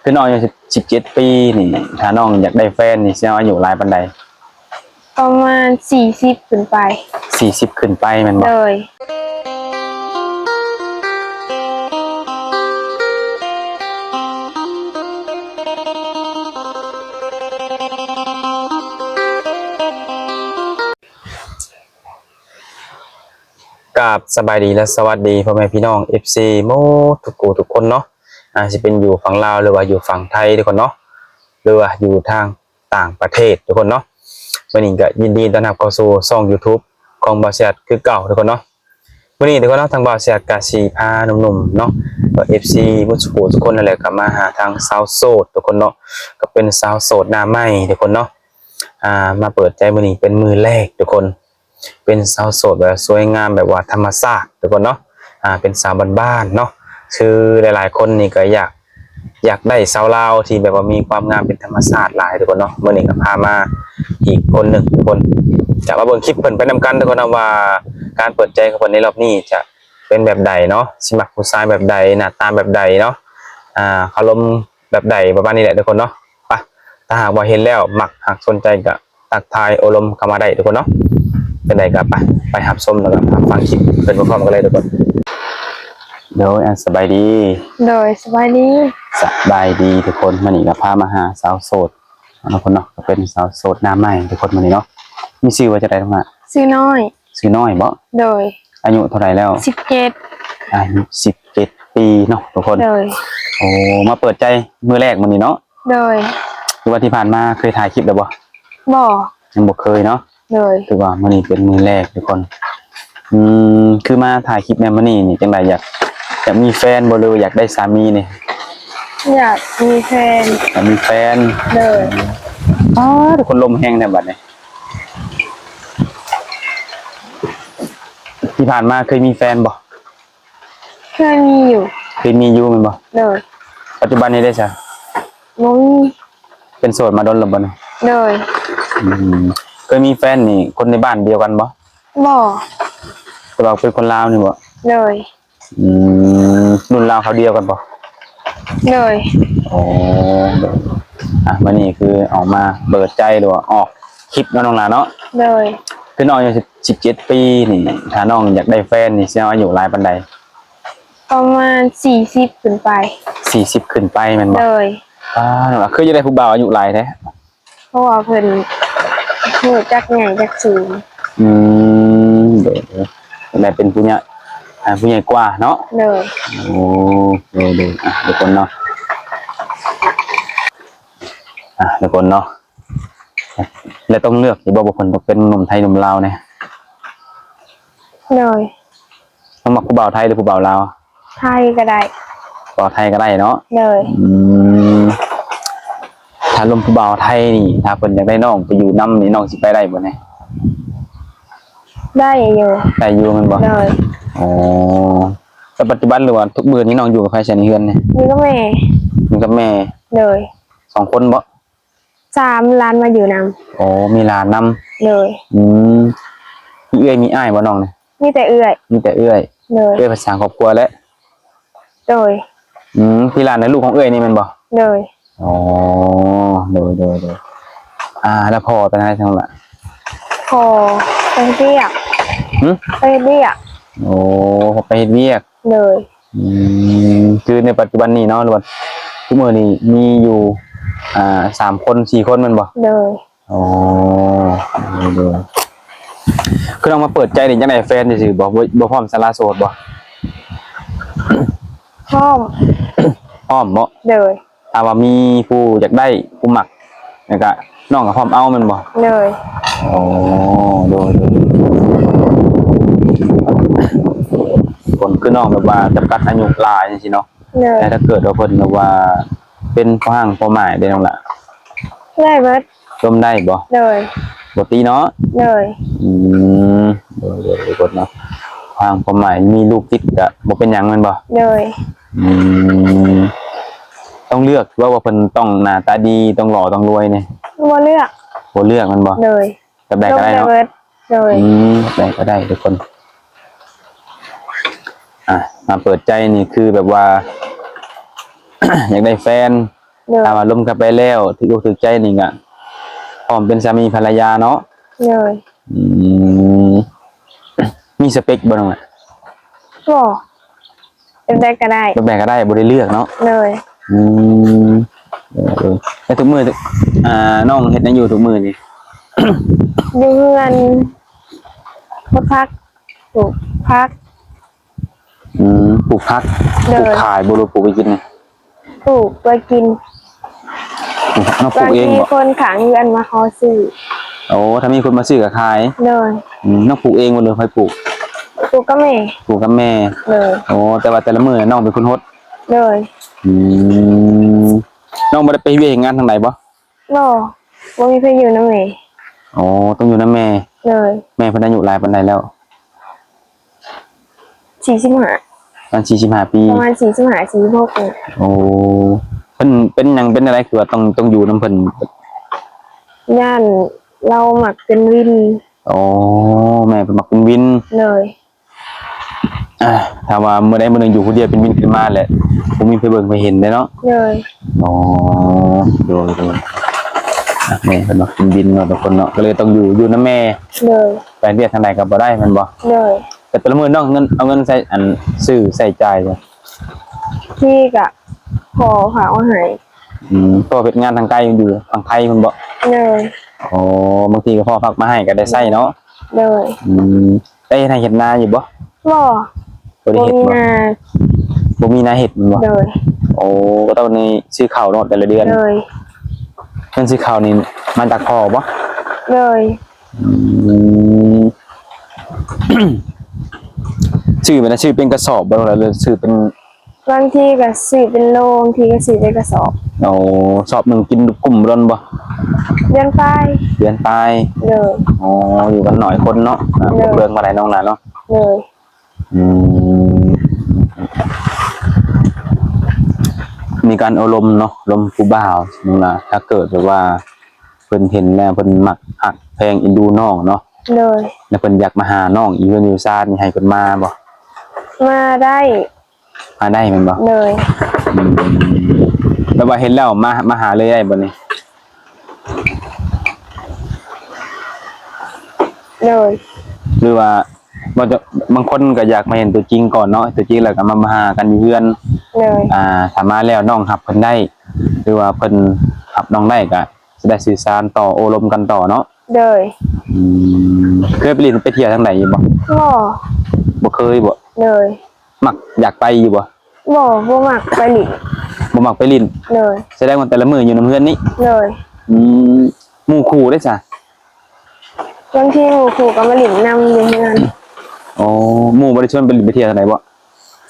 คือน้องอายุ17 ปีนี่ถ้าน้องอยากได้แฟนนี่สิเอาอายุหลายปานใดประมาณ40ขึ้นไป40ขึ้นไปแม่นบ่เลยกับสบายดีและสวัสดีพ่อแม่พี่น้อง FC โมทุกคนเนาะสิเป็นอยู่ฝั่งลาวหรือว่าอยู่ฝั่งไทยทุกคนเนาะหรือว่าอยู่ทางต่างประเทศทุกคนเนาะวันนี้ก็ยินดีต้อนรับเข้าสู่ช่อง YouTube ของบ่าวแซดคือเก่าทุกคนเนาะวันนี้ทุกคนเนาะทางบ่าวแซดก็สิพาหนุ่มๆเนาะก็ FC ผู้ชมทุกคนนั่นแหละก็มาหาทางสาวโสดทุกคนเนาะก็เป็นสาวโสดหน้าใหม่ทุกคนเนาะมาเปิดใจมื้อนี้เป็นมื้อแรกทุกคนเป็นสาวโสดแบบสวยงามแบบว่าธรรมชาติทุกคนเนาะเป็นสาวบ้านๆเนาะคือหลายๆคนนี่ก็อยากได้สาวลาวที่แบบว่ามีความงามเป็นธรรมชาติหลายทุกคนเนาะมื้อนี้ก็พามาอีกคนหนึ่งทุกคนจะมาเบิ่งคลิปเพิ่นไปนำกันทุกคนนะว่าการเปิดใจของเพิ่นในรอบนี้จะเป็นแบบใดเนาะสิมักผู้ชายแบบใดหน้าตาแบบใดเนาะอารมณ์แบบใดประมาณนี้แหละทุกคนเนาะไปถ้าหากว่าเห็นแล้วมักหากสนใจก็ทักทายอารมณ์เข้ามาได้ทุกคนเนาะเป็นไรก็ไปหับส้มแล้วก็ฟังคลิปเป็นพร้อมๆกันเลยทุกคนเดี๋ยวสบายดีสบายดีทุกคนมันนี่ก็พามาหาสาวโสดทุกคนเนาะก็เป็นสาวโสดหน้าใหม่ทุกคนมันนี่เนาะมีชื่อว่าจะได้ทั้งนั้นชื่อน้อยบ่อายุเท่าไหร่แล้ว17อายุ17 ปีเนาะทุกคนโอ้มาเปิดใจมือแรกมันนี่เนาะคือว่าที่ผ่านมาเคยถ่ายคลิปแล้วบ่ยังบ่เคยเนาะคือว่ามันนี่เป็นมือแรกทุกคนคือมาถ่ายคลิปแม่มันนี่จังไดอยากมีแฟนบ่เลยอยากได้สามีนี่อยากมีแฟนทุกคนลมแห้งแท้บัดนี้ที่ผ่านมาเคยมีแฟนบ่เคยมีอยู่แม่นบ่ปัจจุบันนี้ได้ซะเป็นโสดมาโดนแล้วบ่เนี่ยเคยมีแฟนนี่คนในบ้านเดียวกันบ่แต่ว่าเป็นคนลาวนี่บ่รุ่นราวเขาเดียวกันป่ะโอ้มันนี่คือออกมาเปิดใจหรือว่าออกคลิปน้องลาเนาะคือน้องอายุ17 ปีนี่ถ้าน้องอยากได้แฟนนี่สิเอาอายุหลายปานใดประมาณ40ขึ้นไป40ขึ้นไปแม่นบ่คือจะได้ผู้บ่าวอายุหลายแท้เพราะว่าเพิ่นฮู้จักใหญ่จักสูงเดี๋ยวเป็นผู้ใหญ่กว่าเนาะโอ้ทุกคนเนาะทุกคนเนาะแล้วต้องเลือกที่บอกว่าคนต้องเป็นหนุ่มไทยหนุ่มลาวเนี่ยต้องมาผู้บ่าวไทยหรือผู้บ่าวลาวไทยก็ได้บ่าวไทยก็ได้เนาะถ้าลมผู้บ่าวไทยนี่ถ้าเพิ่นอยากได้น้องไปอยู่นำนี่น้องสิไปได้บ่เนี่ยได้อยู่มันบ่แต่ปัจจุบันหรือว่าทุกมื้อนี้น้องอยู่กับใครใช่ในเฮือนเนี่ยอยู่กับแม่2 คนบ่3ล้านมาอยู่นำมีหลานนำมีเอื้อยมีอ้ายบ่น้องเนี่ยมีแต่เอื้อยภาษาครอบครัวแล้วพี่หลานในลูกของเอื้อยนี่แม่นบ่แล้วพ่อเป็นอะไรทั้งล่ะพ่อไปเฮ็ดเวียกไปเฮ็ดเวียกคือในปัจจุบันนี้เนาะหรือว่าทุกมื้อนี้มีอยู่3 คน4 คนแม่นบ่คือต้องมาเปิดใจนี่จังได๋แฟนซื่อๆบ่พร้อมสละโสดบ่พร้อมบ่ถ้าว่ามีผู้อยากได้ผู้มักแล้วก็น้องก็พร้อมเอาแม่นบ่คนคือน้องแบบว่าจำกัดอายุหลายจังซี่เนาะแต่ถ้าเกิดว่าเพิ่นแบบว่าเป็นพ่อหมายได้น้องล่ะได้เบิดร่วมได้บ่บ่ตีเนาะกดเนาะพ่อหมายมีลูกติดก็บ่เป็นหยังแม่นบ่ต้องเลือกว่าเพิ่นต้องหน้าตาดีต้องหล่อต้องรวยนี่บ่เลือกมันบ่แบบใดก็ได้เนาะได้ก็ได้ทุกคนมาเปิดใจนี่คือแบบว่า อยากได้แฟน เลย ถ้าว่าลมกันไปแล้วถูกอกถูกใจนี่ก็พร้อมเป็นสามีภรรยาเนาะ เลย อืมมีสเปคบ่น้องอ่ะ ก็เป็นได้ก็ได้ แบบก็ได้บ่ได้เลือกเนาะ เลย อืมแล้วทุกมื้อน้องเฮ็ดหยังอยู่ทุกมื้อนี่ อยู่เงินก็พักปลูกพัก ปลูกผัก เดิ ปลู น กขายบ่รู้ปลูกไปกินนี่ ปลูกไปกิน น้องปลู บาก ง เอง ที บ่ คนขังเงินมาขอซื้อ โอ้ถ้ามีคนมาซื้อก็ขาย เลย น้องปลูกเองบ่หรือใครปลูก ปลูกก็ไม่ ปลูกกับแม่ เลย โอ้แต่ว่าแต่ละมื้อน้องเป็นคนฮด เลย อืมน้องบ่ได้ไปเวียกงานทางไหนบ่ โน่ว่ามีเพื่อนอยู่นะเมย์ โอ้ต้องอยู่นำแม่ เลย แม่เพิ่นอายุหลายปานใดแล้ว 45 ประมาณ45 ปี ประมาณ46เนี่ย โอ้เพิ่นเป็นหยังเป็นอะไรคือว่าต้องอยู่นํเพิ่น ย่านเราหมักเป็นวิน โอ้แม่เพิ่นมักเป็นวิน เลย ถ้าว่ามื้อใดมื้อหนึงอยู่ผู้เดียวเป็นวินขึ้นมาแหละบ่มีไปเบิ่งไปเห็นเด้เนาะ เลย อ๋อโดยแม่เพิ่นมักเป็นวินเนาะทุกคนเนาะก็เลยต้องอยู่นำแม่ เลย ไปเรียกทางใดก็บ่ได้แม่นบ่ เลย แต่แต่ละมื้อน้องเอาเงินใส่ซื้อใส่จ่ายจ้ะ พี่กะพอฝากมาให้ ก็เฮ็ดงานทางไกลอยู่ทางไทยเพิ่นบ่ เลย อ๋อบางทีก็พ่อฝากมาให้ก็ได้ใช้เนาะ เลย ได้ให้เฮ็ดนาอยู่บ่ บ่ บ่ได้ บ่ เฮ็ด มี บ่ นา บ่มีนาเฮ็ดแม่นบ่ เลย โอ้ก็ต้องนี่ซื้อข้าวเนาะแต่ละเดือน เลย เงินซื้อข้าวนี่มาจากพ่อบ่ เลย อืม ชื่อเป็นชื่อเป็นกระสอบบ่ล่ะหรือชื่อเป็น บางทีก็ซื้อเป็นโลบางทีก็ซื้อเป็นกระสอบ โอ้สอบหนึงกินกลุ่มร่นบ่ เดือนไป เดือนปลาย เลย อ๋ออยู่กันหน่อยคนเนาะเบิ่งมาได้น้องน่ะเนาะ เลย อืมมีการอารมณ์เนาะลมผู้บ่าวนั่นล่ะถ้าเกิดแบบว่าเพิ่นเห็นแล้วเพิ่นมักหักแพงเอ็นดูน้องเนาะ เลย แล้วเพิ่นอยากมาหาน้องอีเวนต์อยู่ซ่านนี่ให้เพิ่นมาบ่ มาได้ มาได้แม่นบ่ เลย แล้วว่าเห็นแล้วมาหาเลยได้บ่นี่ เลย หรือว่าบ่จะบางคนก็อยากมาเห็นตัวจริงก่อนเนาะตัวจริงแล้วก็มาหากันอยู่เฮือน เลย ถ้ามาแล้วน้องรับเพิ่นได้ หรือว่าเพิ่นรับน้องได้ก็สิได้สื่อสารต่อโอลมกันต่อเนาะ เลย เคยไปเรียนไปเที่ยวทางไหนอยู่บ่ บ่ บ่เคยบ่ เลย มักอยากไปอยู่บ่ บ่มักไปหลิ บ่มักไปลิน เลย แสดงว่าแต่ละมื้ออยู่นำเฮือนนี่ เลย หมู่คู่ได้จ้ะ บางทีหมู่ครูก็มาหลินนำอยู่เฮือน อ๋อหมู่บ่ได้ชวนไปลินไปเที่ยวทางไหนบ่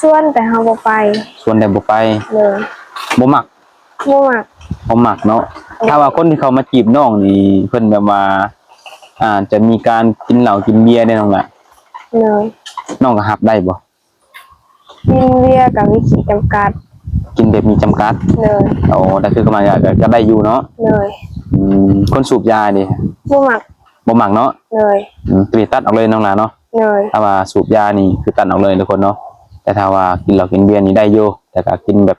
ชวนแต่เฮาบ่ไป ชวนแต่บ่ไป เลย บ่มัก บ่มัก บ่มักเนาะถ้าว่าคนที่เขามาจีบน้องนี่เพิ่นแบบว่าจะมีการกินเหล้ากินเบียร์แน่น้องล่ะ เลย น้องก็รับได้บ่ กินเบียร์กับมีขีดจำกัด กินแบบมีจำกัด เลย อ๋อแต่คือก็มาก็ได้อยู่เนาะ เลย คนสูบยานี่ บ่มัก บ่มักเนาะ เลย กรีดตัดออกเลยน้องหลานเนาะ เลย ถ้าว่าสูบยานี่คือตัดออกเลยทุกคนเนาะแต่ถ้าว่ากินเหล้ากินเบียร์นี่ได้อยู่แต่ก็กินแบบ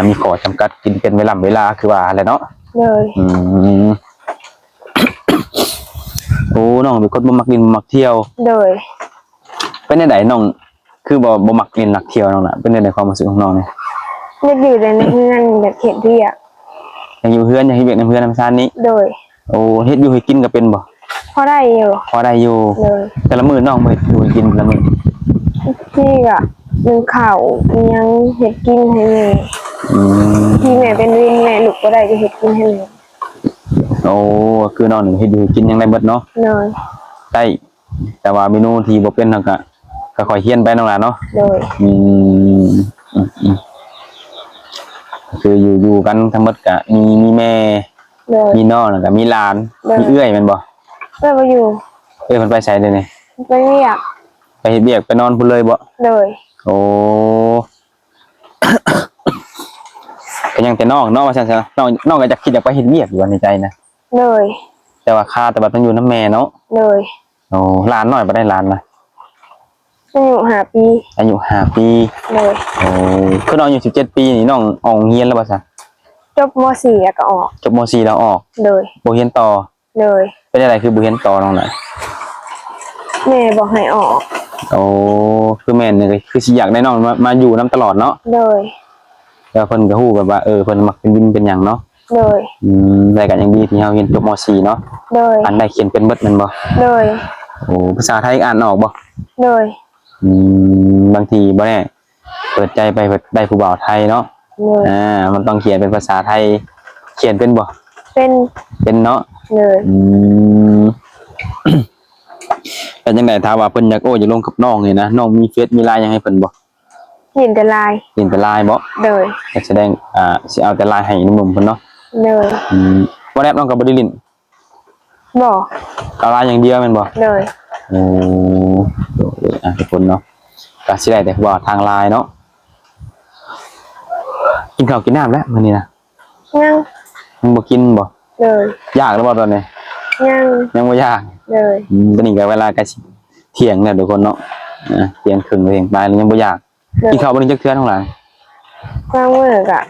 มีข้อจำกัดกินเป็นเวลาคือว่าอะไรเนาะ เลย โอ้น้องเป็นคนบ่มักกินบ่มักเที่ยว เลย เป็นจังไดน้องคือบ่มักกินมักเที่ยวน้องน่ะเป็นจังไดความรู้สึกของน้องเนี่ย อยากอยู่ในเฮือนแบบเห็นเรียก อยากอยู่เฮือนอยากเฮ็ดเวียกในเฮือนธรรมชาตินี้ เลย โอ้เฮ็ดอยู่ให้กินก็เป็นบ่ พอได้อยู่ พอได้อยู่ เลย แต่ละมื้อน้องบ่เฮ็ดอยู่ให้กินแต่ละมื้อ พี่ก็นึ่งข้าวอิหยังเฮ็ดกินให้แม่ พี่แม่เป็นวินแม่ลูกก็ได้จะเฮ็ดกินให้แม่ โอ้คือน้องนี่เฮ็ดอยู่ให้กินยังได้เบิดเนาะ เลย ได้แต่ว่าเมนูที่บ่เป็นเฮาก็ค่อยๆเฮียนไปน้องหลานเนาะ เลย คืออยู่กันทั้งหมดก็มีแม่ เลย มีน้องแล้วก็มีหลาน เลย มีเอื้อยแม่นบ่ แม่บ่อยู่ เอ้ยเพิ่นไปไสเด้นี่ ไปเรียก ไปเฮ็ดเวียกไปนอนพุ่นเลยบ่ เลย โอ้ ก็ยังแต่น้องเนาะว่าซั่นซะน้องก็จะคิดอยากไปเฮ็ดเวียกอยู่ในใจนะ เลย แต่ว่าค่าแต่บัดมันอยู่นำแม่เนาะ เลย โอ้หลานน้อยบ่ได้หลานนะ อายุ5 ปี อายุ5 ปี เลย โอ้คือน้องอายุ17 ปีนี่น้องออกโรงเรียนแล้วบ่ซะ จบม .4 แล้วก็ออกจบม .4 แล้วออกเลย บ่เรียนต่อเลยเป็นอะไรคือบ่เรียนต่อน้องน่ะแม่บอกให้ออกโอ้คือแม่นนี่คือสิอยากได้น้องมาอยู่นํตลอดเนาะเลยแล้วเพิ่นก็ฮู้แบบว่าเพิ่นมักเป็นวินเป็นหยังเนาะเลยได้กันยังดีที่เฮาเรียนจบม .4 เนาะเลยอ่านได้เขียนเป็นเบิดแม่นบ่เลยโอ้ภาษาไทยอ่านออกบ่เลยบางทีบ่แน่เปิดใจไปได้ผู้บ่าวไทยเนาะมันต้องเขียนเป็นภาษาไทยเขียนเป็นบ่เป็นเนาะเลยเป็นจังได๋ถ้าว่าเพิ่นอยากอยากลงกับน้องนี่นะน้องมีเฟซมีไลน์หยังให้เพิ่นบ่เห็นแต่ไลน์บ่เลยแสดงสิเอาแต่ไลน์ให้หนุ่มๆเพิ่นเนาะเลยบ่แนบน้องก็บ่ได้ลิ้นบ่เอาไลน์อย่างเดียวแม่นบ่เลยโอ้ทุกคนเนาะก็สิได้แต่ว่าทางไลน์เนาะกินข้าวกินน้ำแล้วมื้อนี้นะยังบ่กินบ่เลยยากแล้วบ่ตอนนี้ยังบ่ยากเลยตอนนี้ก็เวลาก็เที่ยงแล้วทุกคนเนาะเที่ยงครึ่งเองบ่ายยังบ่ยากกินข้าวบ่ได้จักเทื่อทั้งหลายบางมื้อก็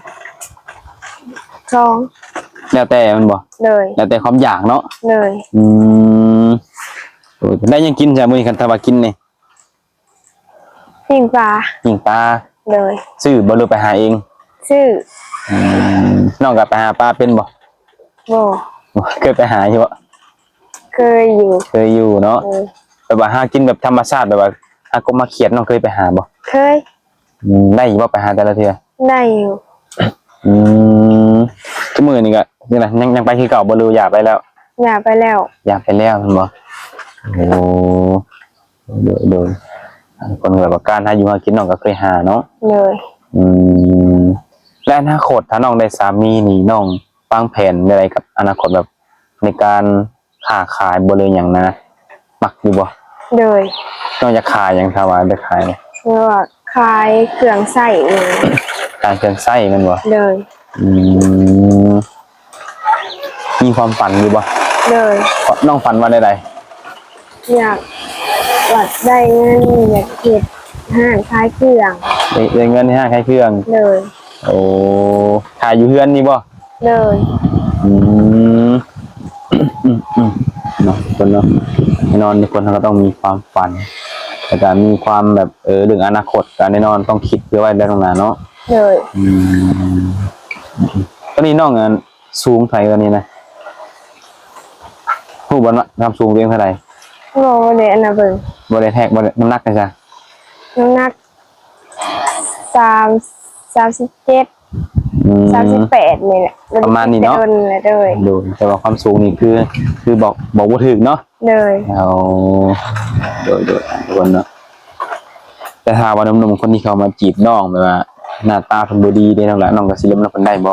2แล้วแต่มันบ่เลยแล้วแต่ความอยากเนาะเลยได้ยังกินจ้ะมื้อนี้คันถ้าว่ากินนี่ปิ้งปลาเลยซื้อบ่หรือไปหาเองซื้อน้องก็ไปหาปลาเป็นบ่เคยไปหาอยู่บ่เคยอยู่เนาะแบบว่าหากินแบบธรรมชาติแบบว่าหากบมาเขียดน้องเคยไปหาบ่เคยได้อยู่บ่ไปหาแต่ละเทื่อได้อยู่ทุกมื้อนี่ก็นี่ล่ะยังไปคือเก่าบ่รู้อยากไปแล้วอยากไปแล้วแม่นบ่โอ้โดยคนแบบว่าการหาอยู่หากินน้องก็เคยหาเนาะเลยและอนาคตถ้าน้องได้สามีนี่น้องวางแผนอะไรกับอนาคตแบบในการค้าขายบ่เลยหยังนะมักอยู่บ่เลยน้องอยากขายหยังถ้าว่าได้ขายนี่ว่าขายเครื่องใช้ขายเครื่องใช้แม่นบ่เลยมีความฝันอยู่บ่เลยน้องฝันว่าใดอยากได้เงินอยากเฮ็ดห้างขายเครื่องได้เงินในห้างขายเครื่องเลยโอ้ขายอยู่เฮือนนี่บ่เลยเนาะคนเนาะแน่นอนทุกคนเขาก็ต้องมีความฝันแต่การมีความแบบเรื่องอนาคตการแน่นอนต้องคิดเพื่อไว้ได้ตรงหน้าเนาะเลยตอนนี้น้องสูงเท่าไหร่ตอนนี้นะผู้บรรลุความสูงเรียงเท่าไหร่บ่ได้อันน่ะเบิ่งบ่ได้แทกบ่ได้น้ำหนักกันจ้ะน้ำหนัก38นี่แหละประมาณนี้เนาะดูแต่ว่าความสูงนี่คือบอกบ่ถึงเนาะเลยเอาโดยทุกคนเนาะแต่ถ้าว่าหนุ่มๆคนที่เขามาจีบน้องแบบว่าหน้าตาเพิ่นบ่ดีเด้น้องละน้องก็สิล้มแล้วเพิ่นได้บ่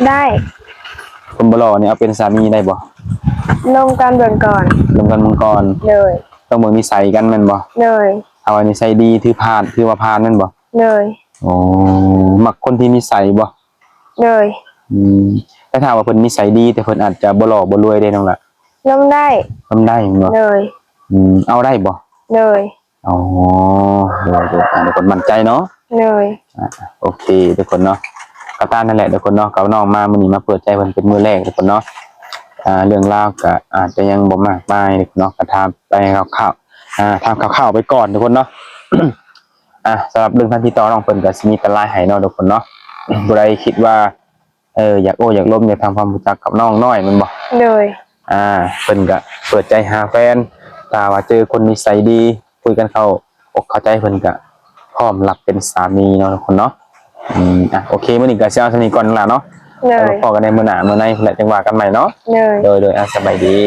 ได้คนบ่หล่อนี่เอาเป็นสามีได้บ่ลงกันเบิ่งก่อนเลยต้องเบิ่งนิสัยกันแม่นบ่เลยเอาว่านิสัยดีถือว่าผ่านแม่นบ่เลยอ๋อมักคนที่นิสัยบ่เลยแต่ถ้าว่าเพิ่นนิสัยดีแต่เพิ่นอาจจะบ่หล่อบ่รวยได้น้องล่ะล้มได้แม่นบ่เลยเอาได้บ่เลยอ๋อทุกคนมั่นใจเนาะเลยโอเคทุกคนเนาะก็ตามนั่นแหละทุกคนเนาะกับน้องมามื้อนี้มาเปิดใจเพิ่นเป็นมื้อแรกทุกคนเนาะเรื่องราวก็อาจจะยังบ่มากมายเนาะก็ถามไปคร่าวๆถามคร่าวๆไปก่อนทุกคนเนาะสำหรับเรื่องท่านที่ต่อน้องเพิ่นก็สิมีเป็นลายให้เนาะทุกคนเนาะผู้ใดคิดว่าอยากอยากล้มอยากทำความรู้จักกับน้องน้อยมันบ่เลยเพิ่นก็เปิดใจหาแฟนถ้าว่าเจอคนนิสัยดีคุยกันเข้าอกเข้าใจเพิ่นก็พร้อมรับเป็นสามีเนาะทุกคนเนาะโอเคมื้อนี้ก็สิเอาเท่านี้ก่อนล่ะเนาะพอกันในมื้อหน้ามื้อในแหละจังว่ากันใหม่เนาะโดยสบายดี